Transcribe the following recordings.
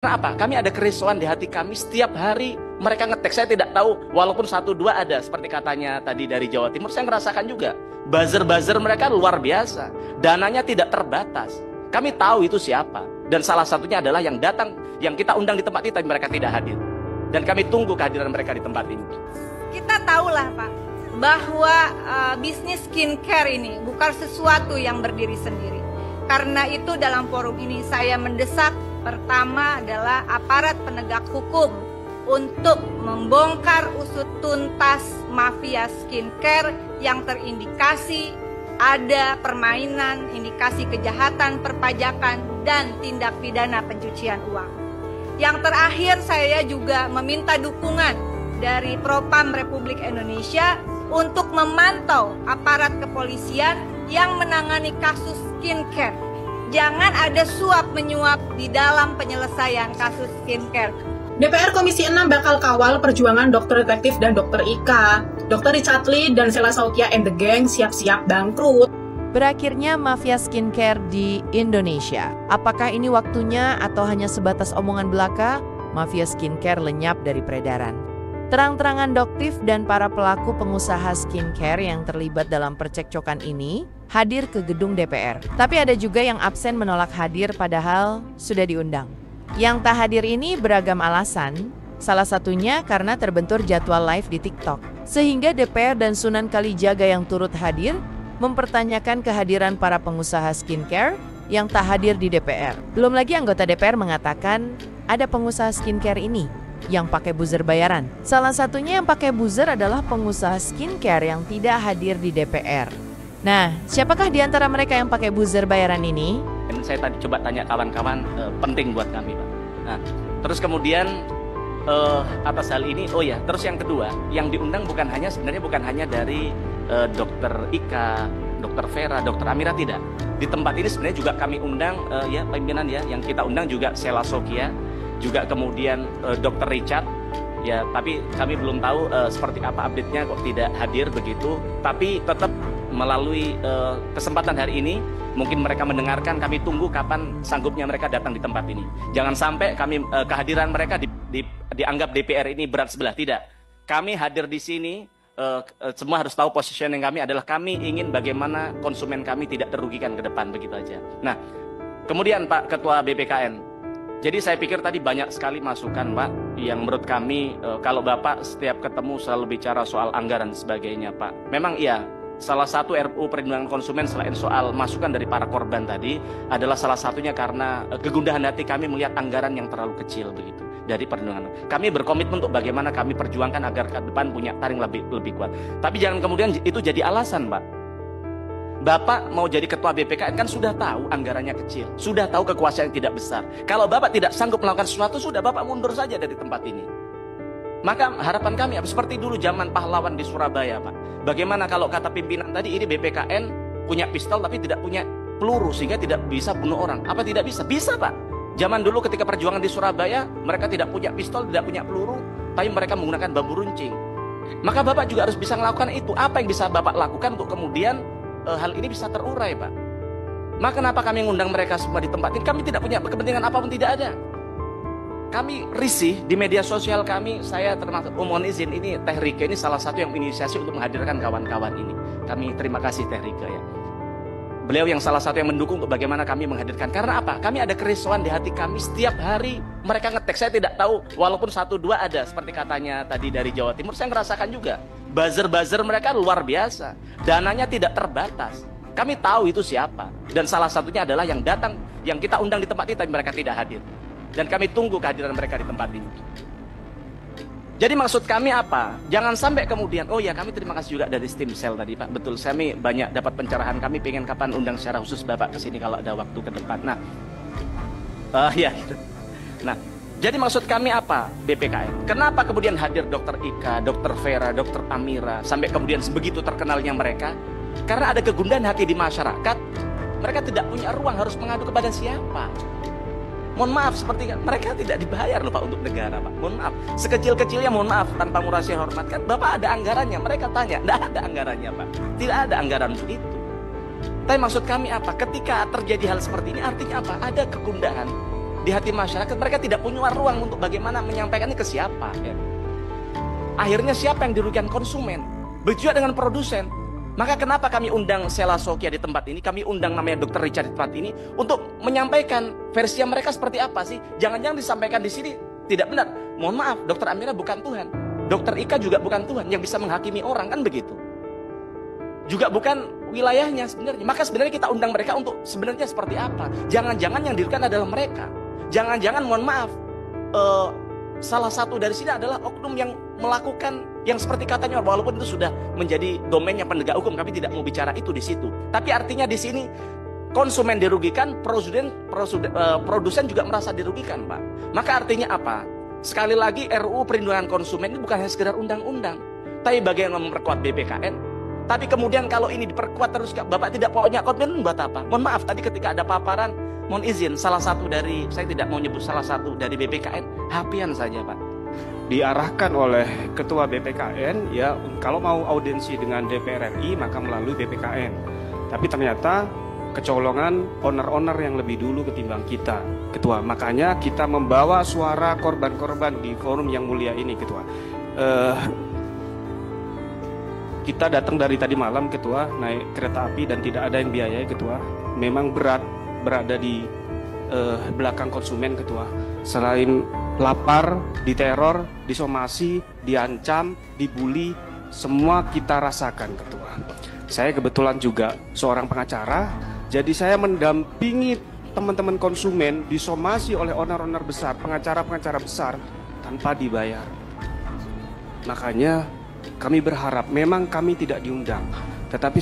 Karena apa? Kami ada kerisauan di hati kami setiap hari mereka ngetek. Saya tidak tahu, walaupun satu dua ada, seperti katanya tadi dari Jawa Timur, saya ngerasakan juga. Buzzer-buzzer mereka luar biasa. Dananya tidak terbatas. Kami tahu itu siapa. Dan salah satunya adalah yang datang, yang kita undang di tempat ini, tapi mereka tidak hadir. Dan kami tunggu kehadiran mereka di tempat ini. Kita tahulah Pak, bahwa bisnis skincare ini bukan sesuatu yang berdiri sendiri. Karena itu dalam forum ini saya mendesak, pertama adalah aparat penegak hukum untuk membongkar usut tuntas mafia skincare yang terindikasi ada permainan, indikasi kejahatan, perpajakan, dan tindak pidana pencucian uang. Yang terakhir, saya juga meminta dukungan dari Propam Republik Indonesia untuk memantau aparat kepolisian yang menangani kasus skincare. Jangan ada suap menyuap di dalam penyelesaian kasus skincare. DPR Komisi 6 bakal kawal perjuangan Dokter Detektif dan Dokter Ika. Dokter Richard Lee dan Sheila Saukia and the Gang siap-siap bangkrut. Berakhirnya mafia skincare di Indonesia. Apakah ini waktunya atau hanya sebatas omongan belaka? Mafia skincare lenyap dari peredaran. Terang-terangan Doktif dan para pelaku pengusaha skincare yang terlibat dalam percekcokan ini hadir ke gedung DPR. Tapi ada juga yang absen menolak hadir padahal sudah diundang. Yang tak hadir ini beragam alasan, salah satunya karena terbentur jadwal live di TikTok. Sehingga DPR dan Sunan Kalijaga yang turut hadir mempertanyakan kehadiran para pengusaha skincare yang tak hadir di DPR. Belum lagi anggota DPR mengatakan ada pengusaha skincare ini yang pakai buzzer bayaran. Salah satunya yang pakai buzzer adalah pengusaha skincare yang tidak hadir di DPR. Nah, siapakah di antara mereka yang pakai buzzer bayaran ini? Saya tadi coba tanya kawan-kawan, penting buat kami, Pak. Nah, terus kemudian atas hal ini, terus yang kedua, yang diundang sebenarnya bukan hanya dari Dokter Ika, Dokter Vera, Dokter Amira, tidak. Di tempat ini sebenarnya juga kami undang pimpinan yang kita undang juga Sheila Saukia, juga kemudian Dokter Richard. Ya, tapi kami belum tahu seperti apa update-nya kok tidak hadir begitu. Tapi tetap melalui kesempatan hari ini, mungkin mereka mendengarkan, kami tunggu kapan sanggupnya mereka datang di tempat ini. Jangan sampai kehadiran mereka dianggap DPR ini berat sebelah, tidak. Kami hadir di sini, semua harus tahu positioning kami adalah kami ingin bagaimana konsumen kami tidak terugikan ke depan, begitu aja. Nah, kemudian Pak Ketua BPKN, jadi saya pikir tadi banyak sekali masukan Pak, yang menurut kami kalau Bapak setiap ketemu selalu bicara soal anggaran dan sebagainya Pak. Memang iya, salah satu RUU Perlindungan Konsumen selain soal masukan dari para korban tadi adalah salah satunya karena kegundahan hati kami melihat anggaran yang terlalu kecil begitu dari perlindungan. Kami berkomitmen untuk bagaimana kami perjuangkan agar ke depan punya taring lebih kuat. Tapi jangan kemudian itu jadi alasan Pak. Bapak mau jadi ketua BPKN kan sudah tahu anggarannya kecil, sudah tahu kekuasaan yang tidak besar. Kalau Bapak tidak sanggup melakukan sesuatu, sudah Bapak mundur saja dari tempat ini. Maka harapan kami seperti dulu zaman pahlawan di Surabaya Pak. Bagaimana kalau kata pimpinan tadi ini BPKN punya pistol tapi tidak punya peluru sehingga tidak bisa bunuh orang. Apa tidak bisa? Bisa Pak. Zaman dulu ketika perjuangan di Surabaya, mereka tidak punya pistol, tidak punya peluru, tapi mereka menggunakan bambu runcing. Maka Bapak juga harus bisa melakukan itu. Apa yang bisa Bapak lakukan untuk kemudian hal ini bisa terurai Pak? Maka kenapa kami mengundang mereka semua di tempat ini? Kami tidak punya kepentingan apapun, tidak ada. Kami risih di media sosial kami, saya termasuk mohon izin, ini Teh Rika ini salah satu yang inisiasi untuk menghadirkan kawan-kawan ini. Kami terima kasih Teh Rika ya. Beliau yang salah satu yang mendukung untuk bagaimana kami menghadirkan. Karena apa? Kami ada kerisauan di hati kami setiap hari mereka ngetek. Saya tidak tahu, walaupun satu dua ada, seperti katanya tadi dari Jawa Timur, saya ngerasakan juga. Buzzer-buzzer mereka luar biasa. Dananya tidak terbatas. Kami tahu itu siapa. Dan salah satunya adalah yang datang, yang kita undang di tempat ini, tapi mereka tidak hadir. Dan kami tunggu kehadiran mereka di tempat ini. Jadi maksud kami apa? Jangan sampai kemudian, kami terima kasih juga dari Steam Cell tadi Pak. Betul, kami banyak dapat pencerahan. Kami pengen kapan undang secara khusus Bapak ke sini kalau ada waktu ke depan. Nah, gitu. Nah, jadi maksud kami apa BPKN? Kenapa kemudian hadir Dokter Ika, Dokter Vera, Dokter Amira, sampai kemudian sebegitu terkenalnya mereka? Karena ada kegundahan hati di masyarakat. Mereka tidak punya ruang, harus mengadu kepada siapa? Mohon maaf, seperti mereka tidak dibayar loh Pak untuk negara Pak. Mohon maaf, sekecil-kecilnya mohon maaf, tanpa murasi hormat kan Bapak ada anggarannya. Mereka tanya, tidak ada anggarannya Pak. Tidak ada anggaran untuk itu. Tapi maksud kami apa? Ketika terjadi hal seperti ini artinya apa? Ada kegundahan, di hati masyarakat, mereka tidak punya ruang untuk bagaimana menyampaikan ini ke siapa. Ya. Akhirnya siapa yang dirugikan? Konsumen. Begitu juga dengan produsen. Maka kenapa kami undang Sela Sokia di tempat ini, kami undang namanya Dr. Richard di tempat ini untuk menyampaikan versi mereka seperti apa sih? Jangan-jangan disampaikan di sini tidak benar. Mohon maaf, Dr. Amira bukan Tuhan, Dr. Ika juga bukan Tuhan yang bisa menghakimi orang, kan begitu? Juga bukan wilayahnya sebenarnya. Maka sebenarnya kita undang mereka untuk sebenarnya seperti apa? Jangan-jangan yang dirugikan adalah mereka. Jangan-jangan, mohon maaf, salah satu dari sini adalah oknum yang melakukan yang seperti katanya, walaupun itu sudah menjadi domainnya penegak hukum, kami tidak mau bicara itu di situ. Tapi artinya di sini konsumen dirugikan, produsen juga merasa dirugikan, Pak. Maka artinya apa? Sekali lagi RUU Perlindungan Konsumen ini bukan hanya sekedar undang-undang, tapi bagaimana memperkuat BPKN. Tapi kemudian kalau ini diperkuat terus, Bapak tidak punya komitmen buat apa? Mohon maaf, tadi ketika ada paparan, mohon izin, salah satu dari, saya tidak mau nyebut salah satu dari BPKN, HP-an saja, Pak. Diarahkan oleh Ketua BPKN, ya, kalau mau audiensi dengan DPR RI maka melalui BPKN. Tapi ternyata kecolongan owner-owner yang lebih dulu ketimbang kita, Ketua. Makanya kita membawa suara korban-korban di forum yang mulia ini, Ketua. Kita datang dari tadi malam, Ketua, naik kereta api dan tidak ada yang biayai, Ketua. Memang berat berada di belakang konsumen, Ketua. Selain lapar, diteror, disomasi, diancam, dibully, semua kita rasakan, Ketua. Saya kebetulan juga seorang pengacara, jadi saya mendampingi teman-teman konsumen disomasi oleh owner-owner besar, pengacara-pengacara besar tanpa dibayar. Makanya kami berharap, memang kami tidak diundang, tetapi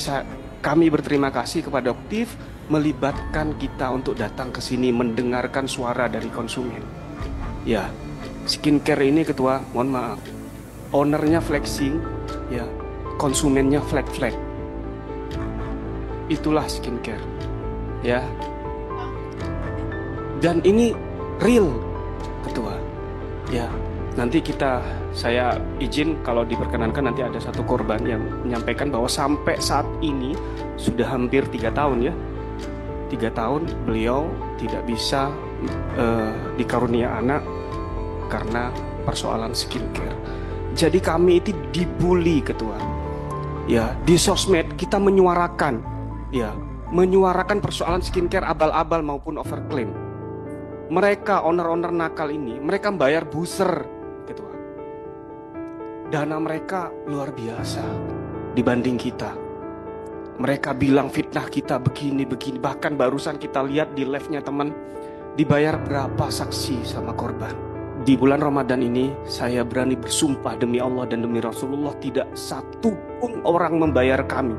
kami berterima kasih kepada Doktif melibatkan kita untuk datang ke sini mendengarkan suara dari konsumen. Ya, skincare ini, Ketua, mohon maaf, ownernya flexing, ya, konsumennya flat-flat. Itulah skincare, ya. Dan ini real, Ketua. Ya, nanti saya izin kalau diperkenankan, nanti ada satu korban yang menyampaikan bahwa sampai saat ini sudah hampir 3 tahun, ya. 3 tahun beliau tidak bisa dikarunia anak karena persoalan skincare. Jadi kami itu dibully, Ketua. Ya, di sosmed kita menyuarakan persoalan skincare abal-abal maupun overclaim. Mereka owner-owner nakal ini, mereka bayar booster, Ketua. Dana mereka luar biasa dibanding kita. Mereka bilang fitnah kita begini, bahkan barusan kita lihat di live-nya teman, dibayar berapa saksi sama korban. Di bulan Ramadan ini saya berani bersumpah demi Allah dan demi Rasulullah, tidak satu pun orang membayar kami.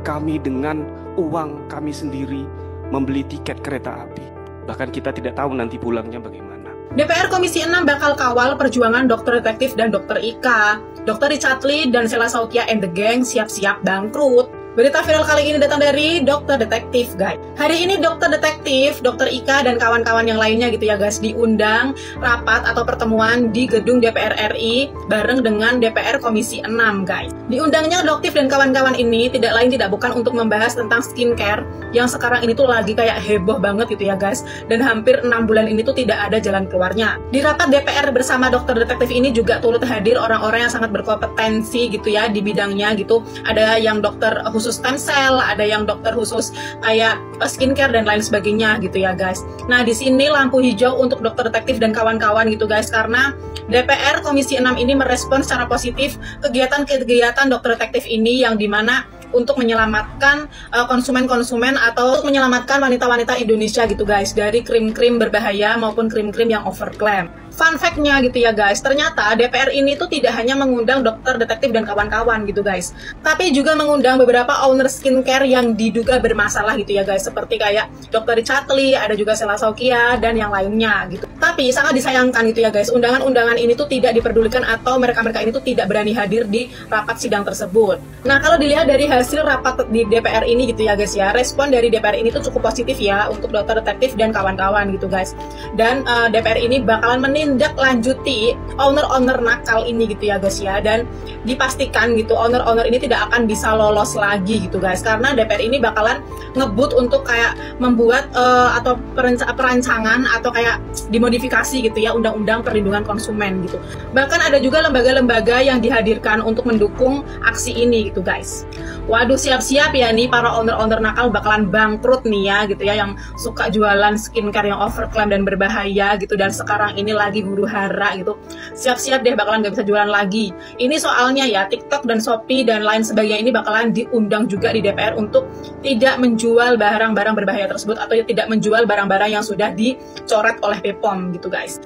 Kami dengan uang kami sendiri membeli tiket kereta api. Bahkan kita tidak tahu nanti pulangnya bagaimana. DPR Komisi 6 bakal kawal perjuangan Dr. Detektif dan Dr. Ika. Dr. Richard Lee dan Sela Sokia and the Gang siap-siap bangkrut. Berita viral kali ini datang dari Dr. Detektif, guys. Hari ini Dr. Detektif, Dr. Ika, dan kawan-kawan yang lainnya gitu ya, guys, diundang rapat atau pertemuan di gedung DPR RI bareng dengan DPR Komisi 6, guys. Diundangnya Doktif dan kawan-kawan ini tidak lain tidak bukan untuk membahas tentang skincare yang sekarang ini tuh lagi kayak heboh banget gitu ya, guys. Dan hampir 6 bulan ini tuh tidak ada jalan keluarnya. Di rapat DPR bersama Dr. Detektif ini juga turut hadir orang-orang yang sangat berkompetensi gitu ya di bidangnya gitu. Ada yang dokter khusus stem cell, ada yang dokter khusus kayak skincare dan lain sebagainya gitu ya, guys. Nah, di sini lampu hijau untuk Dr. Detektif dan kawan-kawan gitu, guys, karena DPR Komisi 6 ini merespons secara positif kegiatan-kegiatan Dr. Detektif ini yang dimana untuk menyelamatkan konsumen-konsumen atau untuk menyelamatkan wanita-wanita Indonesia gitu, guys, dari krim-krim berbahaya maupun krim-krim yang overclaim. Fun fact-nya gitu ya, guys, ternyata DPR ini tuh tidak hanya mengundang Dr. Detektif dan kawan-kawan gitu, guys, tapi juga mengundang beberapa owner skincare yang diduga bermasalah gitu ya, guys, seperti kayak Dr. Richard Lee, ada juga Sela Sokia dan yang lainnya gitu. Tapi sangat disayangkan gitu ya, guys, undangan-undangan ini tuh tidak diperdulikan atau mereka-mereka ini tuh tidak berani hadir di rapat sidang tersebut. Nah, kalau dilihat dari hasil rapat di DPR ini gitu ya guys ya, respon dari DPR ini tuh cukup positif ya untuk dokter detektif dan kawan-kawan gitu guys. Dan DPR ini bakalan menindaklanjuti owner-owner nakal ini gitu ya guys ya, dan dipastikan gitu owner-owner ini tidak akan bisa lolos lagi gitu guys, karena DPR ini bakalan ngebut untuk kayak membuat atau perancangan atau kayak dimodifikasi gitu ya undang-undang perlindungan konsumen gitu. Bahkan ada juga lembaga-lembaga yang dihadirkan untuk mendukung aksi ini gitu guys. Waduh, siap-siap ya nih para owner-owner nakal bakalan bangkrut nih ya gitu ya, yang suka jualan skincare yang overclaim dan berbahaya gitu, dan sekarang ini lagi huru-hara gitu. Siap-siap deh bakalan gak bisa jualan lagi. Ini soalnya ya TikTok dan Shopee dan lain sebagainya ini bakalan diundang juga di DPR untuk tidak menjual barang-barang berbahaya tersebut atau tidak menjual barang-barang yang sudah dicoret oleh BPOM gitu guys.